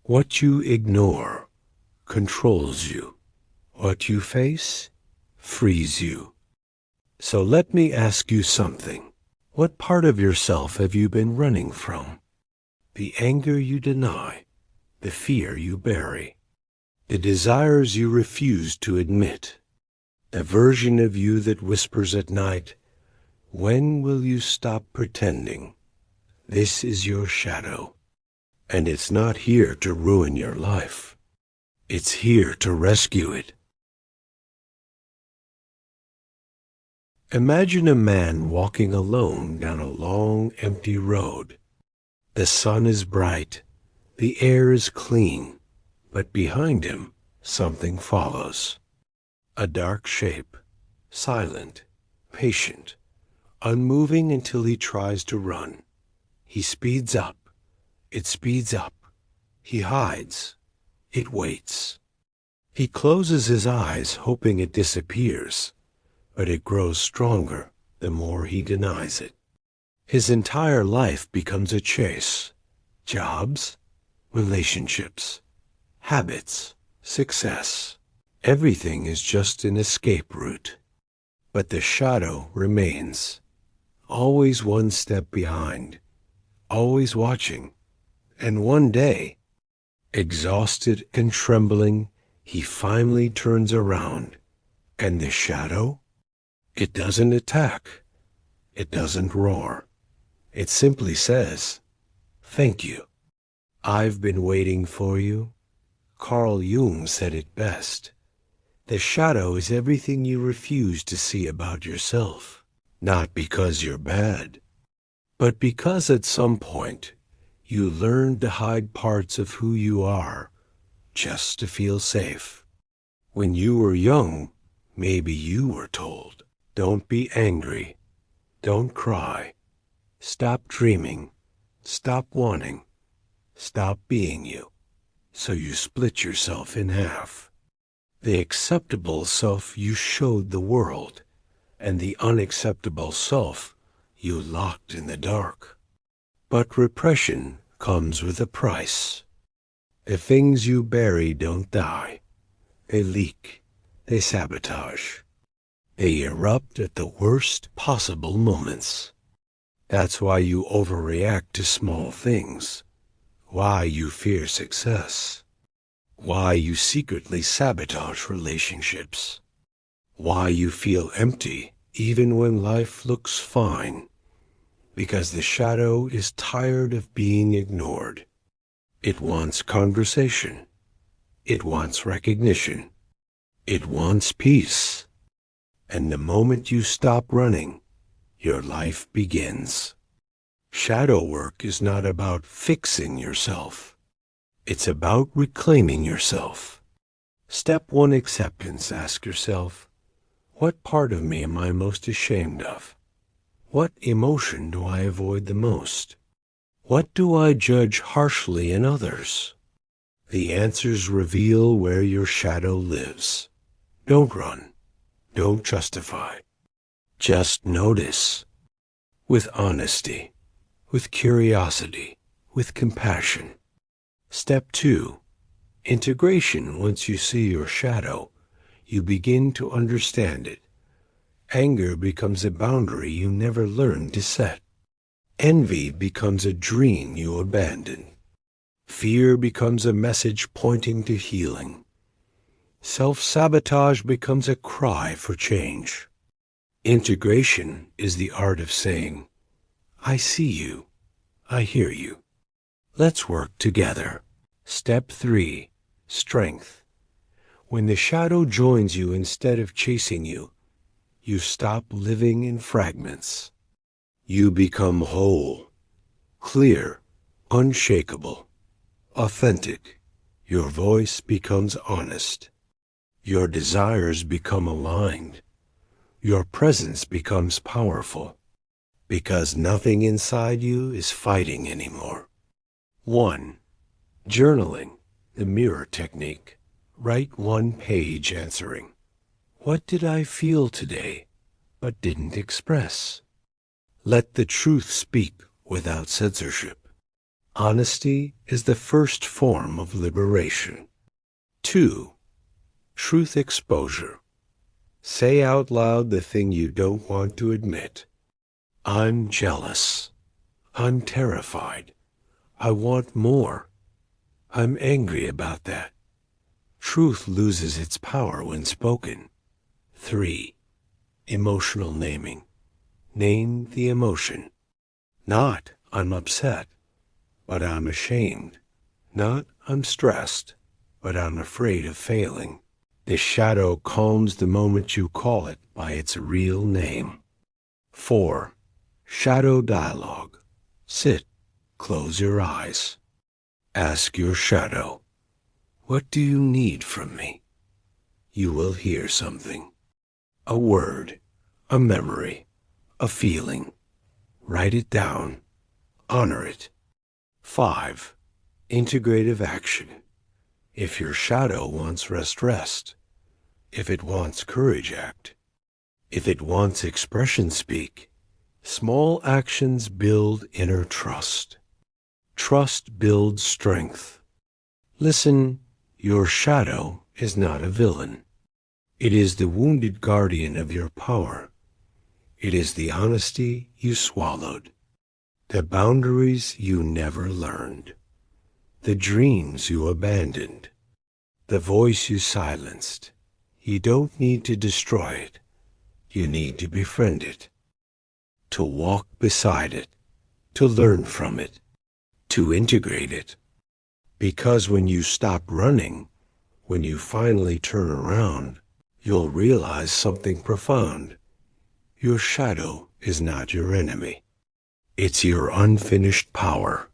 What you ignore controls you. What you face frees you. So let me ask you something. What part of yourself have you been running from? The anger you deny, the fear you bury, the desires you refuse to admit, the version of you that whispers at night, when will you stop pretending? This is your shadow, and it's not here to ruin your life. It's here to rescue it. Imagine a man walking alone down a long, empty road. The sun is bright, the air is clean, but behind him something follows. A dark shape, silent, patient, unmoving until he tries to run. He speeds up. It speeds up. He hides. It waits. He closes his eyes, hoping it disappears, but it grows stronger the more he denies it. His entire life becomes a chase. Jobs, relationships, habits, success. Everything is just an escape route. But the shadow remains, always one step behind, always watching. And one day, exhausted and trembling, he finally turns around. And the shadow? It doesn't attack. It doesn't roar. It simply says, "Thank you. I've been waiting for you." Carl Jung said it best. The shadow is everything you refuse to see about yourself, not because you're bad, but because at some point you learned to hide parts of who you are just to feel safe. When you were young, maybe you were told, "Don't be angry. Don't cry. Stop dreaming. Stop wanting. Stop being you." So you split yourself in half. The acceptable self you showed the world, and the unacceptable self you locked in the dark. But repression comes with a price. The things you bury don't die. They leak. They sabotage. They erupt at the worst possible moments. That's why you overreact to small things, why you fear success, why you secretly sabotage relationships, why you feel empty even when life looks fine, because the shadow is tired of being ignored. It wants conversation. It wants recognition. It wants peace. And the moment you stop running, your life begins. Shadow work is not about fixing yourself. It's about reclaiming yourself. Step 1, acceptance. Ask yourself, what part of me am I most ashamed of? What emotion do I avoid the most? What do I judge harshly in others? The answers reveal where your shadow lives. Don't run. Don't justify. Just notice. With honesty, with curiosity, with compassion. Step 2, integration. Once you see your shadow, you begin to understand it. Anger becomes a boundary you never learned to set. Envy becomes a dream you abandon. Fear becomes a message pointing to healing. Self-sabotage becomes a cry for change. Integration is the art of saying, "I see you. I hear you. Let's work together." Step 3, strength. When the shadow joins you instead of chasing you, you stop living in fragments. You become whole, clear, unshakable, authentic. Your voice becomes honest. Your desires become aligned. Your presence becomes powerful, because nothing inside you is fighting anymore. 1. Journaling, the mirror technique. Write 1 page answering, "What did I feel today, but didn't express?" Let the truth speak without censorship. Honesty is the first form of liberation. 2. Truth exposure. Say out loud the thing you don't want to admit. I'm jealous. I'm terrified. I want more. I'm angry about that. Truth loses its power when spoken. 3. Emotional naming. Name the emotion. Not I'm upset, but I'm ashamed. Not I'm stressed, but I'm afraid of failing. The shadow calms the moment you call it by its real name. 4. Shadow dialogue. Sit, close your eyes. Ask your shadow, what do you need from me? You will hear something. A word, a memory, a feeling. Write it down. Honor it. 5. Integrative action. If your shadow wants rest, rest. If it wants courage, act. If it wants expression, speak. Small actions build inner trust. Trust builds strength. Listen, your shadow is not a villain. It is the wounded guardian of your power. It is the honesty you swallowed, the boundaries you never learned, the dreams you abandoned, the voice you silenced. You don't need to destroy it. You need to befriend it, to walk beside it, to learn from it, to integrate it. Because when you stop running, when you finally turn around, you'll realize something profound. Your shadow is not your enemy. It's your unfinished power.